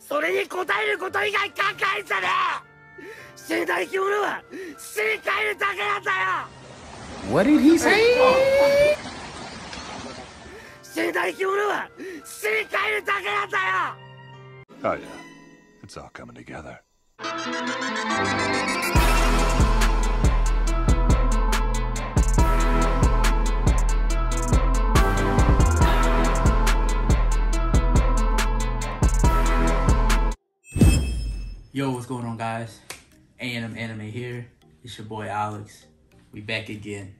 それに答えること以外考えんじゃねえ。死んだ生き物は死に返るだけなんだよ。 What did he say? 死んだ生き物は死に返るだけなんだよ。 Oh yeah, it's all coming together. Yo, what's going on, guys? A&M Anime here. It's your boy Alex. We back again.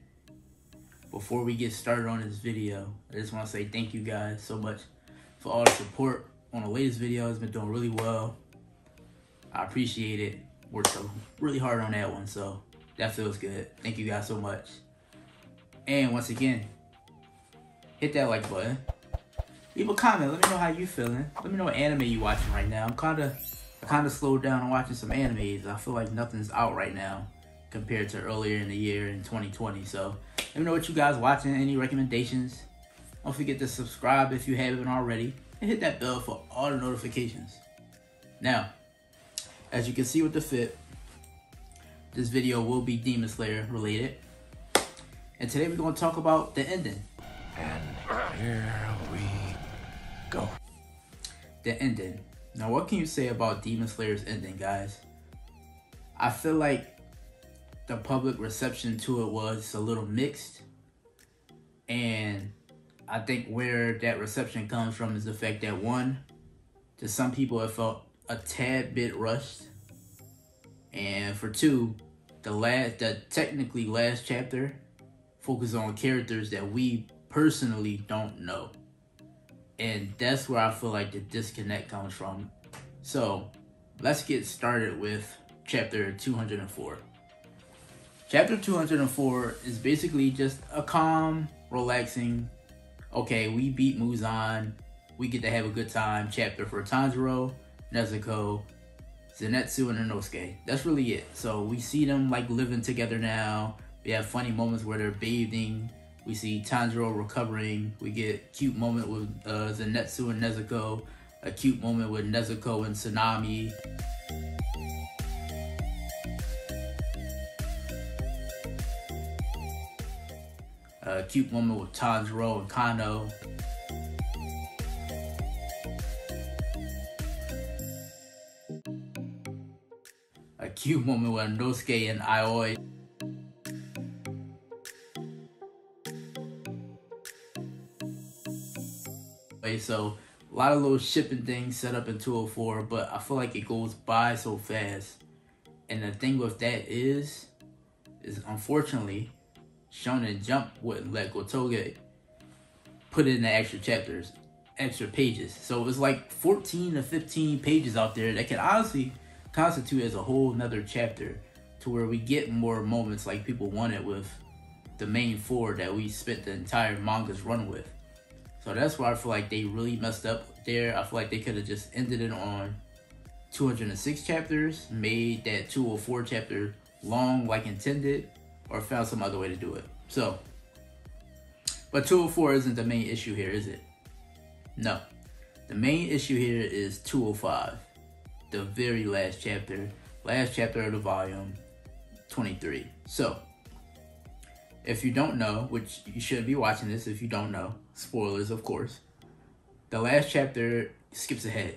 Before we get started on this video, I just want to say thank you guys so much for all the support on the latest video. It's been doing really well. I appreciate it. Worked really hard on that one, so that feels good. Thank you guys so much. And once again, hit that like button. Leave a comment. Let me know how you feeling. Let me know what anime you watching right now. I kind of slowed down on watching some animes. I feel like nothing's out right now compared to earlier in the year in 2020. So let me know what you guys watching. Any recommendations? Don't forget to subscribe if you haven't already, and hit that bell for all the notifications. Now, as you can see with the fit, this video will be Demon Slayer related. And today we're going to talk about the ending. And here we go. The ending. Now, what can you say about Demon Slayer's ending, guys? I feel like the public reception to it was a little mixed. And I think where that reception comes from is the fact that, one, to some people it felt a tad bit rushed. And for two, the technically last chapter focused on characters that we personally don't know. And that's where I feel like the disconnect comes from. So let's get started with chapter 204. Chapter 204 is basically just a calm, relaxing, okay, we beat Mugen, we get to have a good time chapter for Tanjiro, Nezuko, Zenitsu, and Inosuke. That's really it. So we see them like living together now. We have funny moments where they're bathing. We see Tanjiro recovering. We get a cute moment with Zenitsu and Nezuko. A cute moment with Nezuko and Tsunami. A cute moment with Tanjiro and Kano. A cute moment with Inosuke and Aoi. So a lot of little shipping things set up in 204, but I feel like it goes by so fast. And the thing with that is unfortunately, Shonen Jump wouldn't let gotogue put in the extra chapters, extra pages. So it was like 14 to 15 pages out there that can honestly constitute as a whole nother chapter, to where we get more moments like people wanted with the main four that we spent the entire manga's run with. So that's why I feel like they really messed up there. I feel like they could have just ended it on 206 chapters, made that 204 chapter long like intended, or found some other way to do it. So, but 204 isn't the main issue here, is it? No. The main issue here is 205, the very last chapter of the volume 23. So, if you don't know, which you should be watching this if you don't know, spoilers of course, the last chapter skips ahead.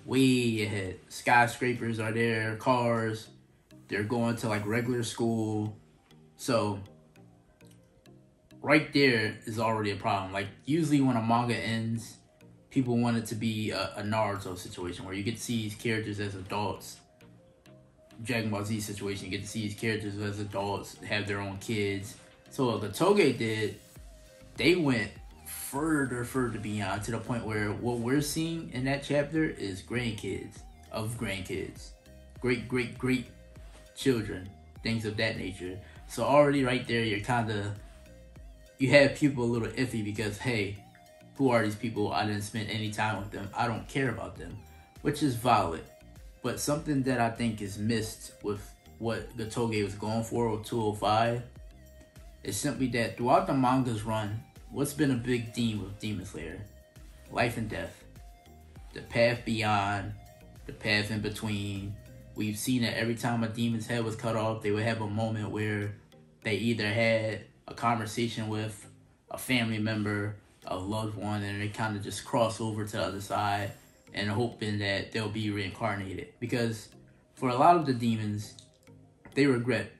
Way ahead. Skyscrapers are there, cars, they're going to like regular school. So, right there is already a problem. Like, usually when a manga ends, people want it to be a Naruto situation where you get to see these characters as adults. Dragon Ball Z situation, you get to see these characters as adults, have their own kids. So what gotogue did, they went further beyond, to the point where what we're seeing in that chapter is grandkids of grandkids, great children, things of that nature. So already right there, you have people a little iffy because, hey, who are these people? I didn't spend any time with them. I don't care about them, which is valid. But something that I think is missed with what gotogue was going for with 205 is simply that throughout the manga's run, what's been a big theme with Demon Slayer? Life and death. the path beyond, the path in between. We've seen that every time a demon's head was cut off, they would have a moment where they either had a conversation with a family member, a loved one, and they kind of just cross over to the other side and hoping that they'll be reincarnated. Because for a lot of the demons, they regret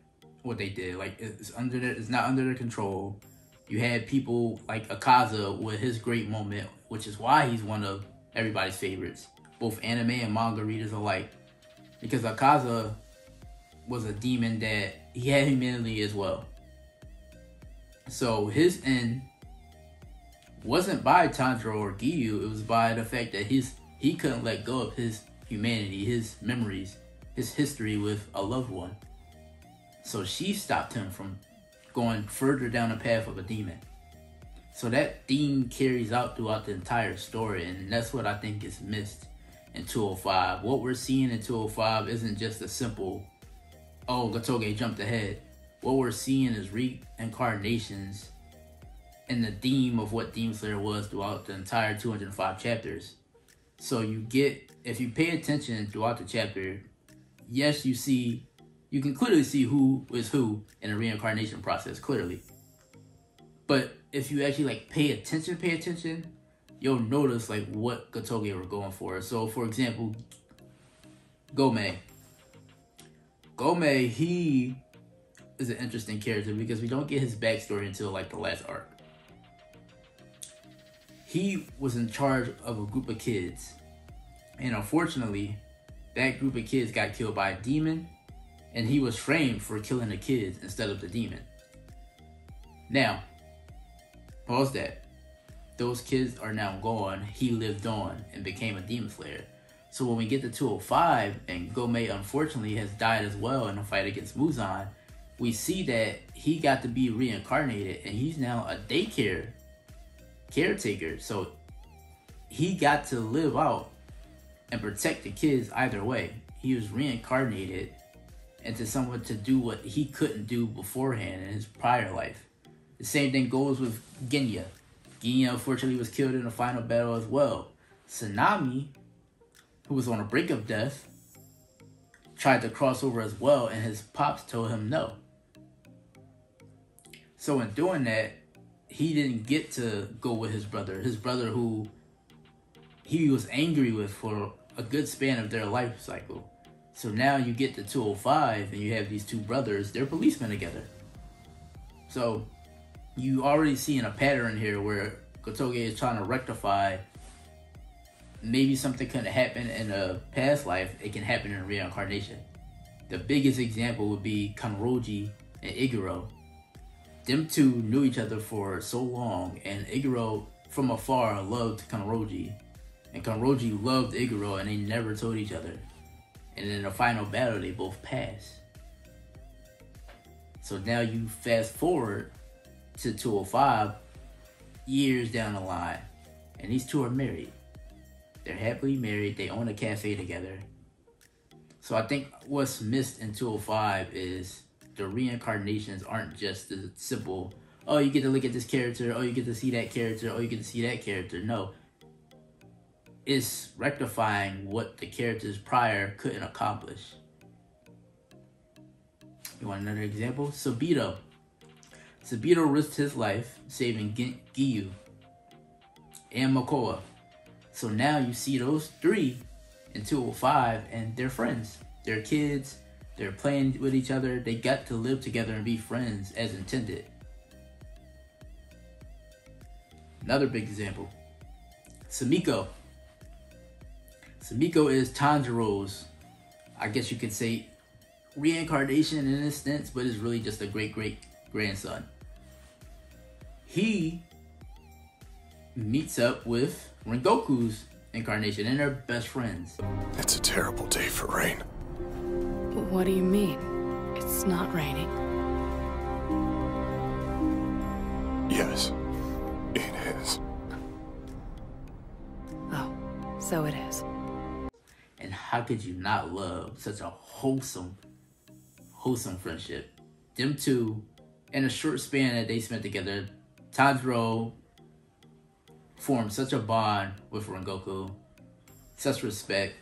what they did. Like, it's not under their control. You had people like Akaza with his great moment, which is why he's one of everybody's favorites, both anime and manga readers alike. Because Akaza was a demon that he had humanity as well. So his end wasn't by Tanjiro or Giyu, it was by the fact that he couldn't let go of his humanity, his memories, his history with a loved one. So she stopped him from going further down the path of a demon. So that theme carries out throughout the entire story, and that's what I think is missed in 205. What we're seeing in 205 isn't just a simple, oh, gotogue jumped ahead. What we're seeing is reincarnations and the theme of what Demon Slayer was throughout the entire 205 chapters. So you get, if you pay attention throughout the chapter, yes, you can clearly see who is who in the reincarnation process, clearly. But if you actually like pay attention, you'll notice like what gotoge were going for. So for example, Gomei, he is an interesting character because we don't get his backstory until like the last arc. He was in charge of a group of kids, and unfortunately, that group of kids got killed by a demon, and he was framed for killing the kids instead of the demon. Now, pause that. Those kids are now gone. He lived on and became a Demon Slayer. So when we get to 205, and Gomei unfortunately has died as well in a fight against Muzan, we see that he got to be reincarnated, and he's now a daycare caretaker. So he got to live out and protect the kids either way. He was reincarnated into someone to do what he couldn't do beforehand in his prior life. The same thing goes with Genya. Genya unfortunately was killed in the final battle as well. Tsunami, who was on the brink of death, tried to cross over as well, and his pops told him no. So in doing that, he didn't get to go with his brother who he was angry with for a good span of their life cycle. So now you get to 205 and you have these two brothers, they're policemen together. So you already seeing a pattern here where gotoge is trying to rectify maybe something couldn't happen in a past life, it can happen in reincarnation. The biggest example would be Kanroji and Iguro. Them two knew each other for so long, and Iguro from afar loved Kanroji, and Kanroji loved Iguro, and they never told each other. And in the final battle, they both passed. So now you fast forward to 205, years down the line, and these two are married. They're happily married, they own a cafe together. So I think what's missed in 205 is the reincarnations aren't just the simple, oh, you get to look at this character, oh, you get to see that character, oh, you get to see that character. No. It's rectifying what the characters prior couldn't accomplish. You want another example? Sabito. Sabito risked his life saving Giyu and Makoa. So now you see those three in 205 and they're friends. They're kids. They're playing with each other. They got to live together and be friends as intended. Another big example. Sumiko. Sumiko is Tanjiro's, I guess you could say, reincarnation in a sense, but it's really just a great-great-grandson. He meets up with Rengoku's incarnation and they're best friends. It's a terrible day for rain. What do you mean? It's not raining. Yes, it is. Oh, so it is. And how could you not love such a wholesome friendship? Them two, in a short span that they spent together, Tanjiro formed such a bond with Rengoku. such respect.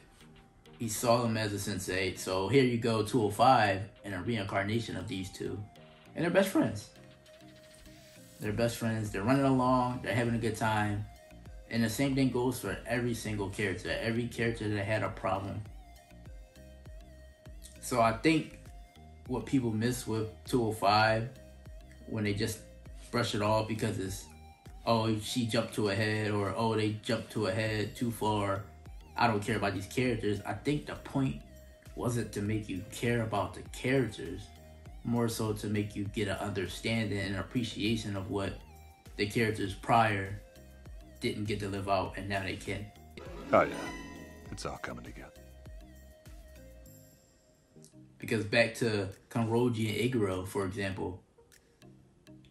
He saw him as a sensei. So here you go, 205, and a reincarnation of these two. And they're best friends. They're best friends. They're running along. They're having a good time. And the same thing goes for every single character. Every character that had a problem. So I think what people miss with 205, when they just brush it off because it's, oh, she jumped to a head, or oh, they jumped to a head too far, I don't care about these characters. I think the point wasn't to make you care about the characters, more so to make you get an understanding and appreciation of what the characters prior didn't get to live out, and now they can. Oh yeah, it's all coming together. Because back to Kanroji and Iguro, for example,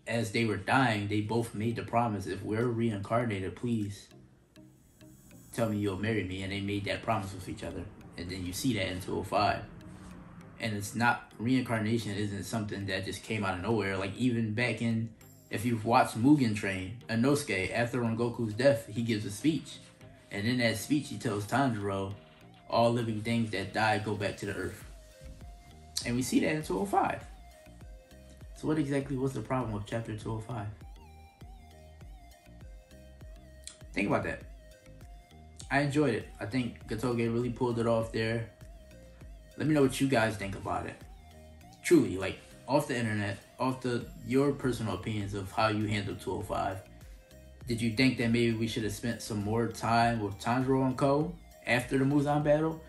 as they were dying, they both made the promise, if we're reincarnated, please tell me you'll marry me. And they made that promise with each other. And then you see that in 205. And it's not, reincarnation isn't something that just came out of nowhere. Like even back in, if you've watched Mugen Train, Inosuke, after Rengoku's death, he gives a speech. And in that speech, he tells Tanjiro, all living things that die go back to the earth. And we see that in 205. So what exactly was the problem with chapter 205? Think about that. I enjoyed it. I think gotogue really pulled it off there. Let me know what you guys think about it. Truly, like, off the internet, your personal opinions of how you handled 205. Did you think that maybe we should have spent some more time with Tanjiro and Ko after the Muzan battle?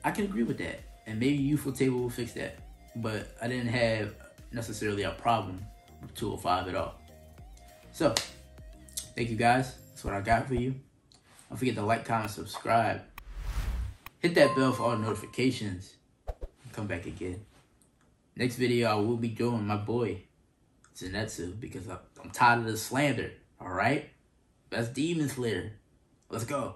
I can agree with that. And maybe Youthful Table will fix that. But I didn't have necessarily a problem with 205 at all. So, thank you guys. That's what I got for you. Don't forget to like, comment, subscribe. Hit that bell for all notifications. Come back again. Next video, I will be doing my boy, Zenitsu, because I'm tired of the slander. Alright? That's Demon Slayer. Let's go.